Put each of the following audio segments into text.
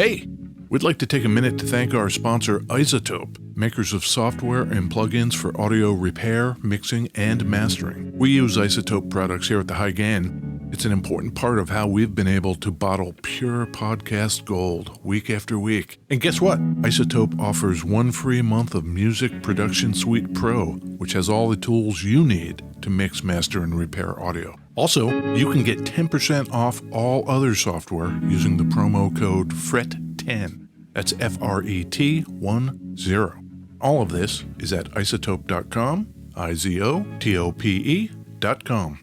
Hey, we'd like to take a minute to thank our sponsor, iZotope, makers of software and plugins for audio repair, mixing, and mastering. We use iZotope products here at the High Gain. It's an important part of how we've been able to bottle pure podcast gold week after week. And guess what? iZotope offers 1 free month of Music Production Suite Pro, which has all the tools you need to mix, master, and repair audio. Also, you can get 10% off all other software using the promo code FRET10. That's FRET10. All of this is at iZotope.com, iZotope.com.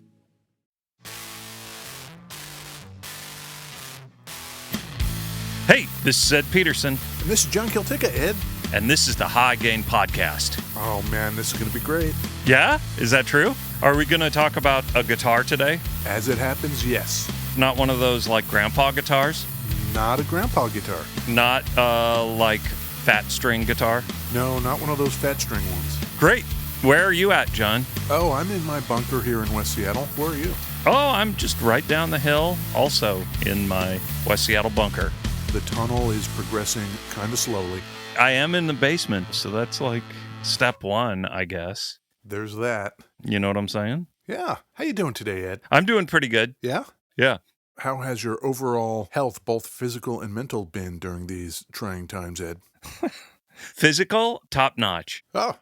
Hey, this is Ed Peterson. And this is John Kiltica, Ed. And this is the High Gain Podcast. Oh man, this is going to be great. Yeah? Is that true? Are we going to talk about a guitar today? As it happens, yes. Not one of those like grandpa guitars? Not a grandpa guitar. Not like fat string guitar? No, not one of those fat string ones. Great. Where are you at, John? Oh, I'm in my bunker here in West Seattle. Where are you? Oh, I'm just right down the hill, also in my West Seattle bunker. The tunnel is progressing kind of slowly. I am in the basement, so that's like step one, I guess. There's that. You know what I'm saying? Yeah. How you doing today, Ed? I'm doing pretty good. Yeah? Yeah. How has your overall health, both physical and mental, been during these trying times, Ed? Physical, top notch. Oh.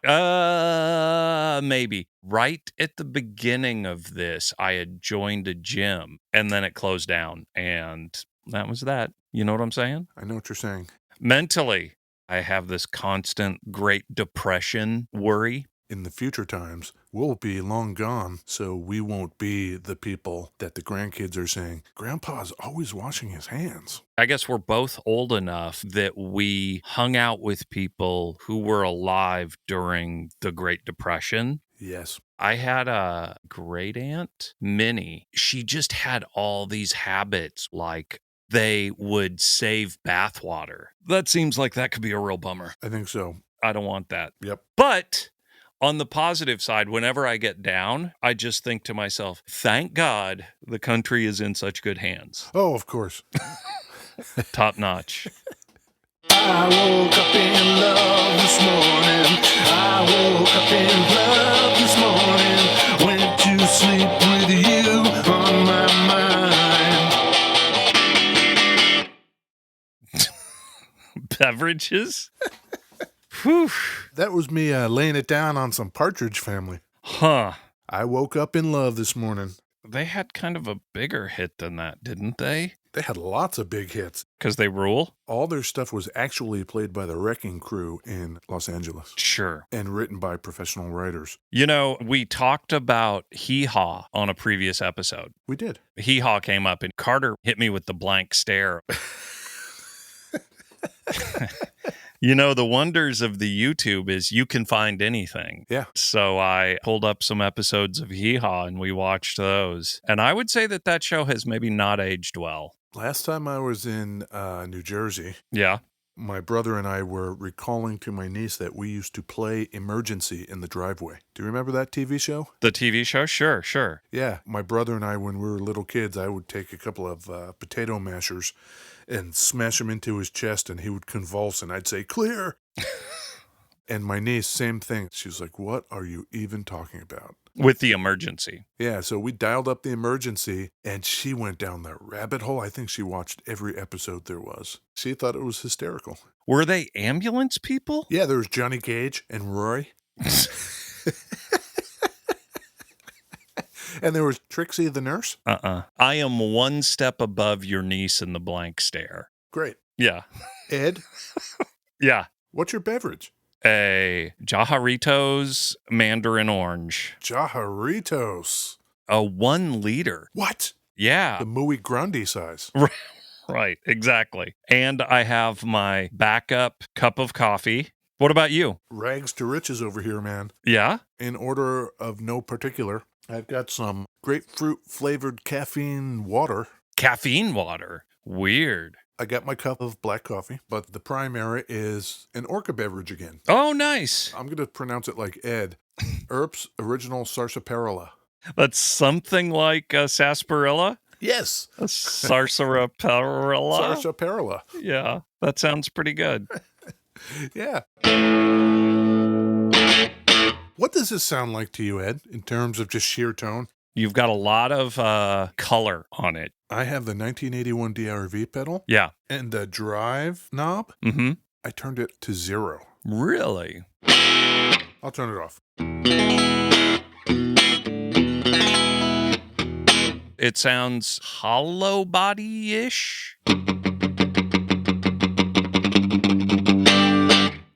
Maybe. Right at the beginning of this, I had joined a gym, and then it closed down, and that was that. You know what I'm saying? I know what you're saying. Mentally, I have this constant Great Depression worry. In the future times, we'll be long gone, so we won't be the people that the grandkids are saying, Grandpa's always washing his hands. I guess we're both old enough that we hung out with people who were alive during the Great Depression. Yes. I had a great aunt, Minnie. She just had all these habits, like they would save bathwater. That seems like that could be a real bummer. I think so. I don't want that. Yep. But on the positive side, whenever I get down, I just think to myself, thank God the country is in such good hands. Oh, of course. Top notch. I woke up in love this morning. I woke up in love this morning. Went to sleep with you on my mind. Beverages? Whew. That was me laying it down on some Partridge Family. Huh. I woke up in love this morning. They had kind of a bigger hit than that, didn't they? They had lots of big hits. Because they rule? All their stuff was actually played by the Wrecking Crew in Los Angeles. Sure. And written by professional writers. You know, we talked about Hee Haw on a previous episode. We did. Hee Haw came up and Carter hit me with the blank stare. You know, the wonders of the YouTube is you can find anything. Yeah. So I pulled up some episodes of Hee Haw and we watched those. And I would say that that show has maybe not aged well. Last time I was in New Jersey, Yeah. my brother and I were recalling to my niece that we used to play Emergency in the driveway. Do you remember that TV show? The TV show? Sure, sure. Yeah. My brother and I, when we were little kids, I would take a couple of potato mashers and smash them into his chest, and he would convulse, and I'd say, clear! And my niece, same thing. She was like, what are you even talking about? With the emergency. Yeah, so we dialed up the emergency, and she went down the rabbit hole. I think she watched every episode there was. She thought it was hysterical. Were they ambulance people? Yeah, there was Johnny Cage and Roy. And there was Trixie the nurse. I am one step above your niece in the blank stare. Great. Yeah. Ed, Yeah. what's your beverage? A Jaharitos Mandarin Orange. Jaharitos. A 1 liter. What? Yeah. The Muy Grande size. Right. Exactly. And I have my backup cup of coffee. What about you? Rags to riches over here, man. Yeah? In order of no particular, I've got some grapefruit-flavored caffeine water. Caffeine water. Weird. I got my cup of black coffee, but the primary is an Orca beverage again. Oh, nice. I'm going to pronounce it like Ed. Earp's Original Sarsaparilla. That's something like sarsaparilla? Yes. A sarsaparilla? Sarsaparilla. Yeah, that sounds pretty good. Yeah. What does this sound like to you, Ed, in terms of just sheer tone? You've got a lot of color on it. I have the 1981 DRV pedal. Yeah. And the drive knob, Mm-hmm. I turned it to 0. Really? I'll turn it off. It sounds hollow body-ish.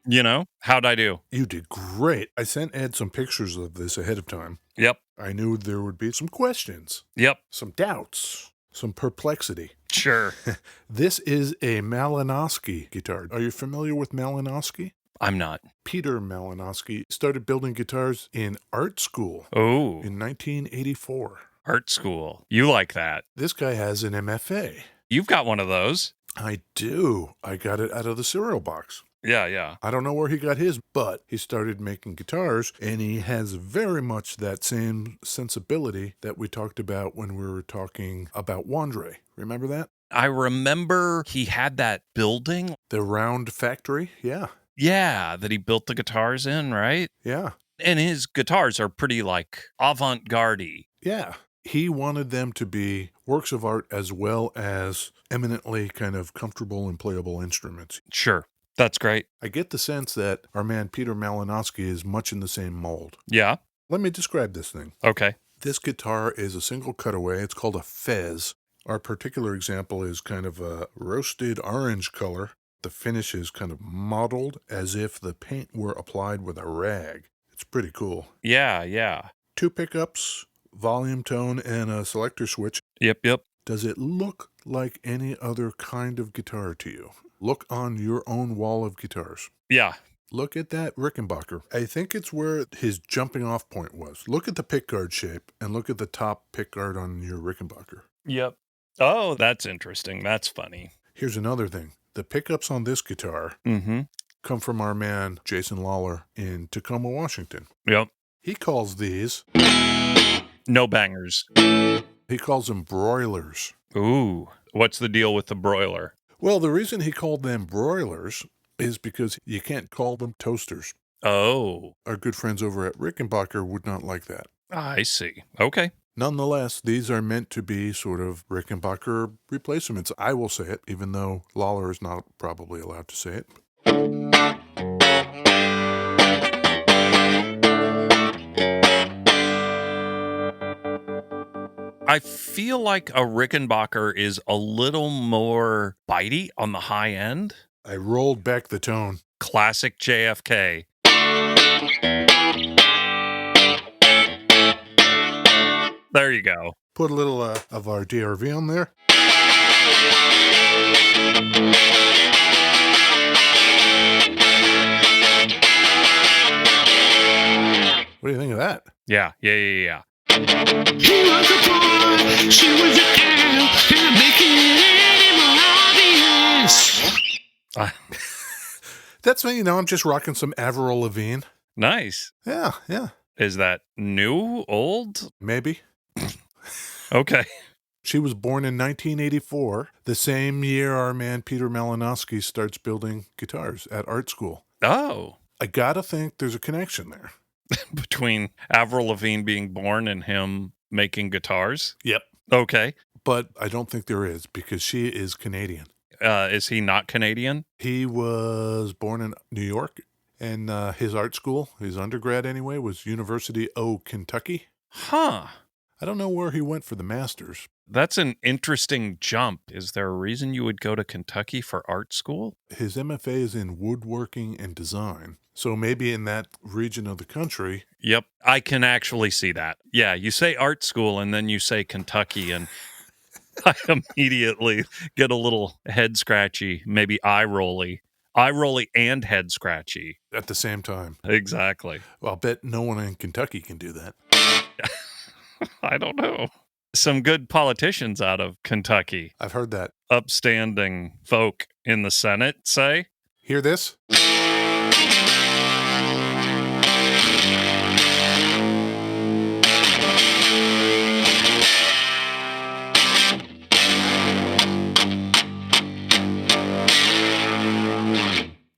You know, how'd I do? You did great. I sent Ed some pictures of this ahead of time. Yep. I knew there would be some questions, Yep. some doubts, some perplexity. Sure. This is a Malinoski guitar. Are you familiar with Malinoski? I'm not. Peter Malinoski started building guitars in art school Oh, in 1984. art school. You like that. This guy has an MFA. You've got one of those. I do. I got it out of the cereal box. Yeah, yeah. I don't know where he got his, but he started making guitars, and he has very much that same sensibility that we talked about when we were talking about Wandre. Remember that? I remember he had that building. The round factory? Yeah. Yeah, that he built the guitars in, right? Yeah. And his guitars are pretty like avant-garde-y. Yeah. He wanted them to be works of art as well as eminently kind of comfortable and playable instruments. Sure. That's great. I get the sense that our man Peter Malinoski is much in the same mold. Yeah. Let me describe this thing. Okay. This guitar is a single cutaway. It's called a Fez. Our particular example is kind of a roasted orange color. The finish is kind of mottled as if the paint were applied with a rag. It's pretty cool. Yeah, yeah. 2 pickups, volume tone, and a selector switch. Yep. Does it look like any other kind of guitar to you? Look on your own wall of guitars. Yeah. Look at that Rickenbacker. I think it's where his jumping off point was. Look at the pickguard shape and look at the top pickguard on your Rickenbacker. Yep. Oh, that's interesting. That's funny. Here's another thing. The pickups on this guitar Mm-hmm. come from our man Jason Lawler in Tacoma, Washington. Yep. He calls these, No bangers. he calls them broilers. Ooh. What's the deal with the broiler? Well, the reason he called them broilers is because you can't call them toasters. Oh, Our good friends over at Rickenbacker would not like that. I see. Okay. Nonetheless, these are meant to be sort of Rickenbacker replacements. I will say it, even though Lawler is not probably allowed to say it. I feel like a Rickenbacker is a little more bitey on the high end. I rolled back the tone. Classic JFK. There you go. Put a little of our DRV on there. What do you think of that? Yeah. He was a boy, she was a girl, and I'm making it any more obvious. That's me, I'm just rocking some Avril Lavigne. Nice. Yeah, Is that new, old? maybe. Okay. She was born in 1984, the same year our man Peter Malinoski starts building guitars at art school. Oh. I gotta think there's a connection there. Between Avril Lavigne being born and him making guitars? Yep. Okay. But I don't think there is because she is Canadian. Is he not Canadian? He was born in New York, and his art school, his undergrad anyway, was University of Kentucky. Huh. I don't know where he went for the master's. That's an interesting jump. Is there a reason you would go to Kentucky for art school? His MFA is in woodworking and design. So maybe in that region of the country. Yep. I can actually see that. Yeah. You say art school and then you say Kentucky, and I immediately get a little head scratchy, maybe eye rolly and head scratchy. At the same time. Exactly. Well, I'll bet no one in Kentucky can do that. I don't know. Some good politicians out of Kentucky. I've heard that. Upstanding folk in the Senate, say. Hear this?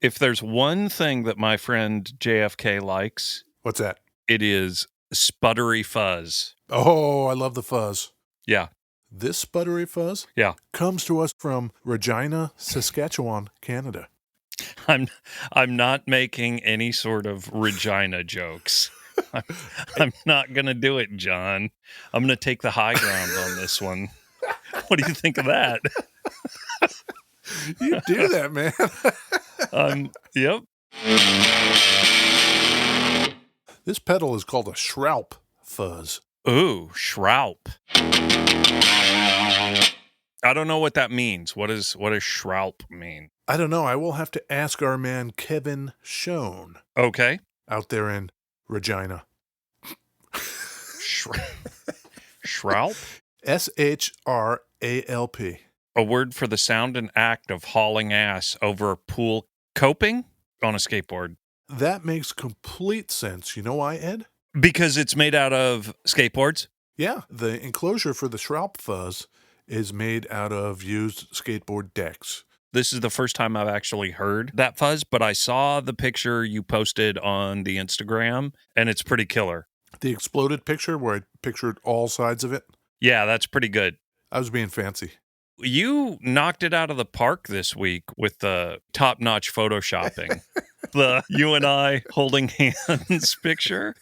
If there's one thing that my friend JFK likes, What's that? it is sputtery fuzz. Oh, I love the fuzz. Yeah. This sputtery fuzz Yeah. comes to us from Regina, Saskatchewan, Canada. I'm not making any sort of Regina jokes. I'm not going to do it, John. I'm going to take the high ground on this one. What do you think of that? You do that, man. Yep. This pedal is called a Shralp fuzz. Ooh, Shralp. I don't know what that means. What does Shralp mean? I don't know. I will have to ask our man Kevin Shone Okay. out there in Regina. Shralp? SHRALP. A word for the sound and act of hauling ass over a pool coping on a skateboard. That makes complete sense. You know why, Ed? Because it's made out of skateboards? Yeah, the enclosure for the Shralp fuzz is made out of used skateboard decks. This is the first time I've actually heard that fuzz, but I saw the picture you posted on the Instagram, and it's pretty killer. The exploded picture where I pictured all sides of it, Yeah, that's pretty good. I was being fancy. You knocked it out of the park this week with the top-notch photoshopping. The you and I holding hands picture.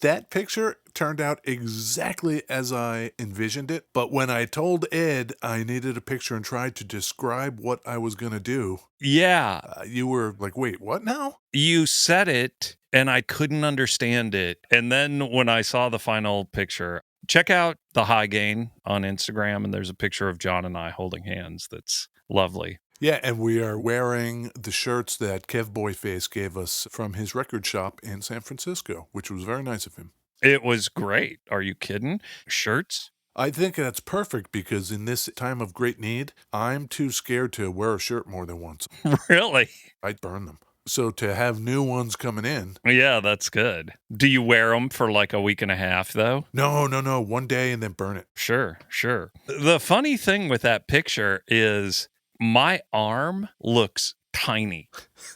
That picture turned out exactly as I envisioned it, but when I told Ed I needed a picture and tried to describe what I was going to do, Yeah, you were like, wait, what now? you said it, and I couldn't understand it. And then when I saw the final picture, check out the High Gain on Instagram, and there's a picture of John and I holding hands. That's lovely. Yeah, and we are wearing the shirts that Kev Boyface gave us from his record shop in San Francisco, which was very nice of him. It was great. Are you kidding? Shirts? I think that's perfect because in this time of great need, I'm too scared to wear a shirt more than once. Really? I'd burn them. So to have new ones coming in. Yeah, that's good. Do you wear them for like a week and a half, though? No. 1 day and then burn it. Sure. The funny thing with that picture is my arm looks tiny.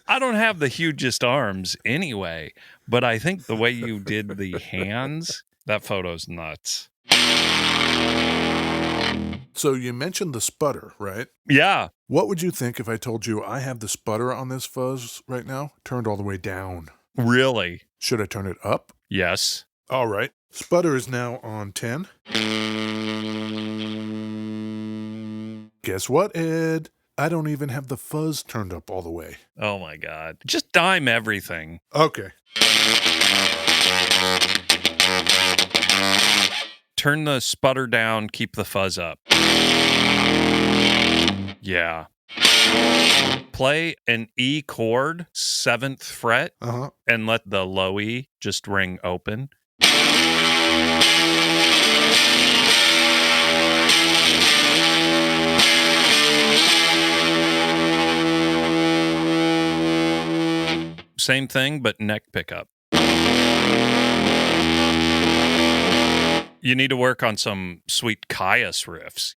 I don't have the hugest arms anyway, but I think the way you did the hands, that photo's nuts. So you mentioned the sputter, right? Yeah. What would you think if I told you I have the sputter on this fuzz right now turned all the way down? Really? Should I turn it up? Yes. All right. Sputter is now on 10. Guess what, Ed? I don't even have the fuzz turned up all the way. Oh my God. Just dime everything. Okay. Turn the sputter down, keep the fuzz up. Yeah. Play an E chord, 7th fret, Uh-huh. and let the low E just ring open. Same thing, but neck pickup. You need to work on some sweet Caius riffs.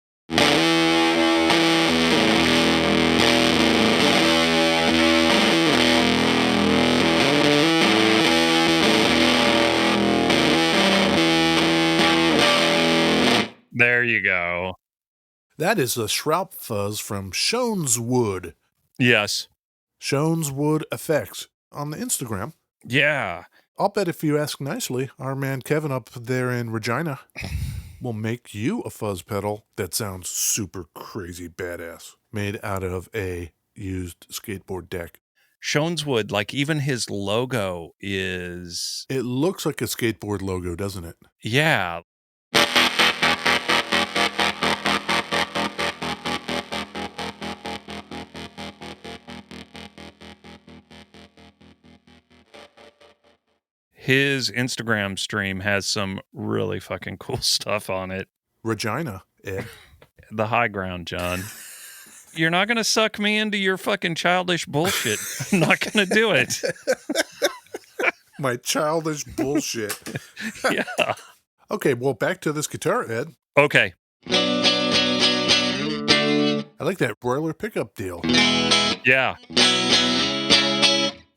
There you go. That is a Shralp fuzz from Shones Wood. Yes. Shones Wood Effects on the Instagram. Yeah. I'll bet if you ask nicely, our man Kevin up there in Regina will make you a fuzz pedal that sounds super crazy badass, made out of a used skateboard deck. Shones Wood, like even his logo is... It looks like a skateboard logo, doesn't it? Yeah. His Instagram stream has some really fucking cool stuff on it. Regina, Ed. The high ground, John. You're not going to suck me into your fucking childish bullshit. I'm not going to do it. My childish bullshit. Yeah. Okay, well, back to this guitar, Ed. Okay. I like that broiler pickup deal. Yeah.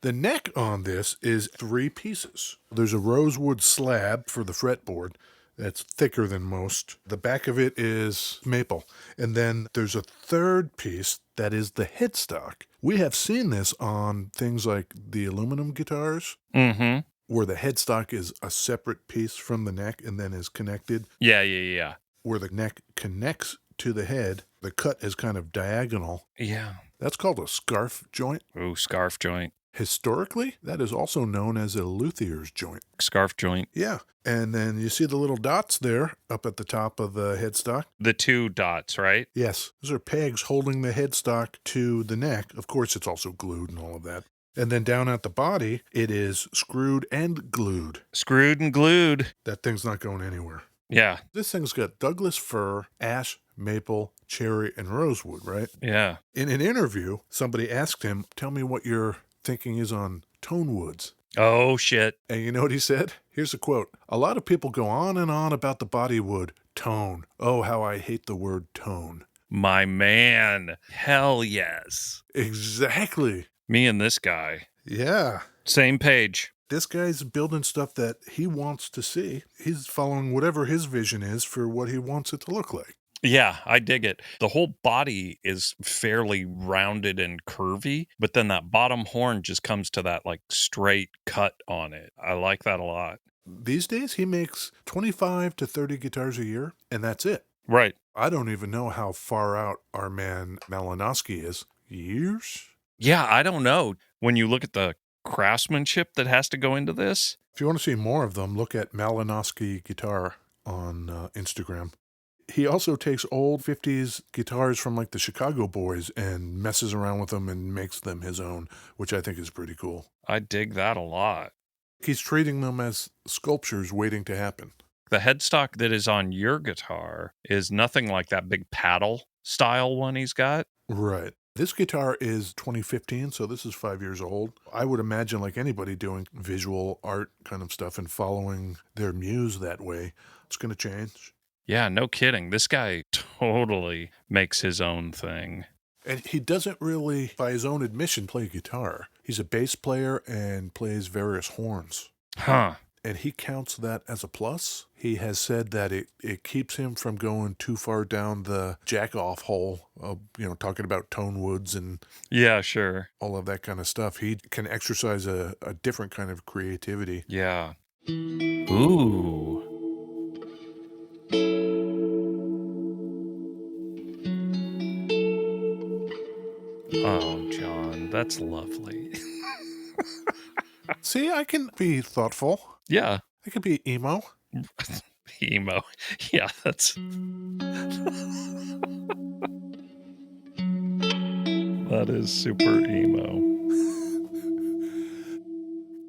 The neck on this is 3 pieces. There's a rosewood slab for the fretboard that's thicker than most. The back of it is maple. And then there's a third piece that is the headstock. We have seen this on things like the aluminum guitars, Mm-hmm. where the headstock is a separate piece from the neck and then is connected. Yeah. Where the neck connects to the head, the cut is kind of diagonal. Yeah. That's called a scarf joint. Ooh, scarf joint. Historically, that is also known as a luthier's joint. Scarf joint. Yeah. And then you see the little dots there up at the top of the headstock? The 2 dots, right? Yes. Those are pegs holding the headstock to the neck. Of course, it's also glued and all of that. And then down at the body, it is screwed and glued. Screwed and glued. That thing's not going anywhere. Yeah. This thing's got Douglas fir, ash, maple, cherry, and rosewood, right? Yeah. In an interview, somebody asked him, tell me what your thinking is on tone woods. Oh, shit. And you know what he said? Here's a quote. A lot of people go on and on about the body wood. Tone. Oh, how I hate the word tone. My man. Hell yes. Exactly. Me and this guy. Yeah. Same page. This guy's building stuff that he wants to see. He's following whatever his vision is for what he wants it to look like. Yeah, I dig it. The whole body is fairly rounded and curvy, but then that bottom horn just comes to that like straight cut on it. I like that a lot. These days, he makes 25 to 30 guitars a year, and that's it. Right. I don't even know how far out our man Malinoski is. Years? Yeah, I don't know. When you look at the craftsmanship that has to go into this. If you want to see more of them, look at Malinoski Guitar on Instagram. He also takes old 50s guitars from like the Chicago Boys and messes around with them and makes them his own, which I think is pretty cool. I dig that a lot. He's treating them as sculptures waiting to happen. The headstock that is on your guitar is nothing like that big paddle style one he's got. Right. This guitar is 2015, so this is 5 years old. I would imagine like anybody doing visual art kind of stuff and following their muse that way, it's going to change. Yeah, no kidding. This guy totally makes his own thing. And he doesn't really, by his own admission, play guitar. He's a bass player and plays various horns. Huh. And he counts that as a plus. He has said that it keeps him from going too far down the jack-off hole of, talking about tone woods and Yeah, sure. all of that kind of stuff. He can exercise a different kind of creativity. Yeah. Ooh. Oh, John, that's lovely. See, I can be thoughtful. Yeah. I can be emo. Emo. Yeah, that's... That is super emo.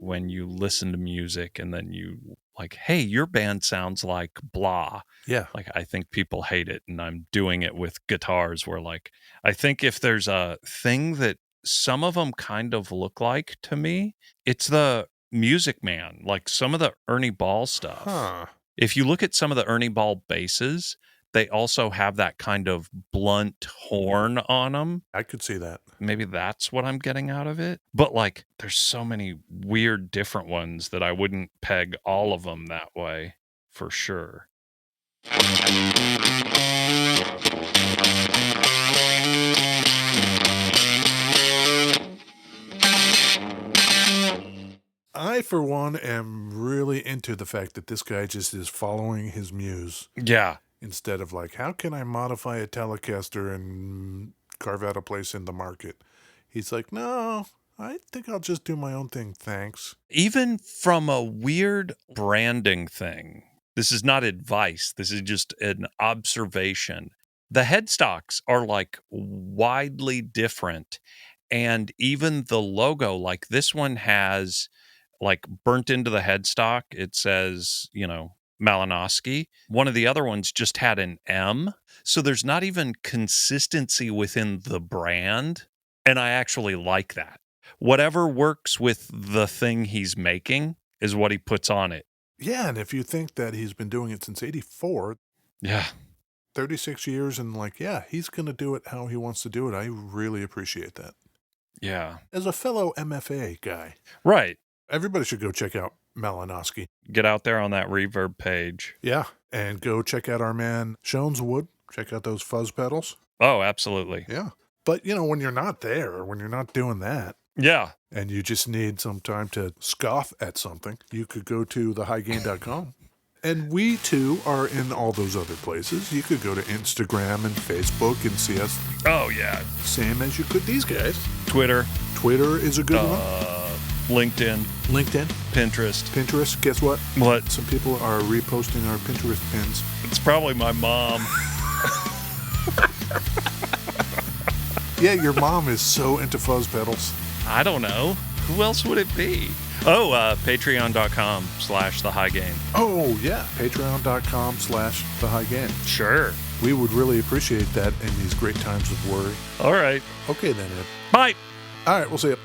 When you listen to music and then you like, hey, your band sounds like blah. Yeah. Like, I think people hate it, and I'm doing it with guitars where, like, I think if there's a thing that some of them kind of look like to me, it's the Music Man, like some of the Ernie Ball stuff. Huh. If you look at some of the Ernie Ball basses, they also have that kind of blunt horn on them. I could see that. Maybe that's what I'm getting out of it. But like, there's so many weird different ones that I wouldn't peg all of them that way for sure. I, for one, am really into the fact that this guy just is following his muse. Yeah. Instead of like, how can I modify a Telecaster and carve out a place in the market? He's like, no, I think I'll just do my own thing, thanks. Even from a weird branding thing, this is not advice, this is just an observation. The headstocks are like widely different. And even the logo, like this one has like burnt into the headstock. It says, Malinoski. One of the other ones just had an M. So there's not even consistency within the brand. And I actually like that. Whatever works with the thing he's making is what he puts on it. Yeah, and if you think that he's been doing it since 84, Yeah. 36 years, and like, yeah, he's going to do it how he wants to do it. I really appreciate that. Yeah. As a fellow MFA guy, Right. everybody should go check out Malinoski. Get out there on that reverb page. Yeah, and go check out our man Shones Wood. Check out those fuzz pedals. Oh, absolutely. Yeah. But, when you're not there, when you're not doing that, Yeah. and you just need some time to scoff at something, you could go to thehighgain.com. And we, too, are in all those other places. You could go to Instagram and Facebook and see us, Oh, yeah. same as you could these guys. Twitter, Twitter is a good one. LinkedIn, LinkedIn, Pinterest. guess what? What? Some people are reposting our Pinterest pins. It's probably my mom. Yeah, your mom is so into fuzz pedals. I don't know. Who else would it be? Oh, patreon.com/thehighgain. Oh, yeah. Patreon.com/thehighgain. Sure. We would really appreciate that in these great times of worry. All right. Okay, then, Ed. Bye. All right, we'll see you.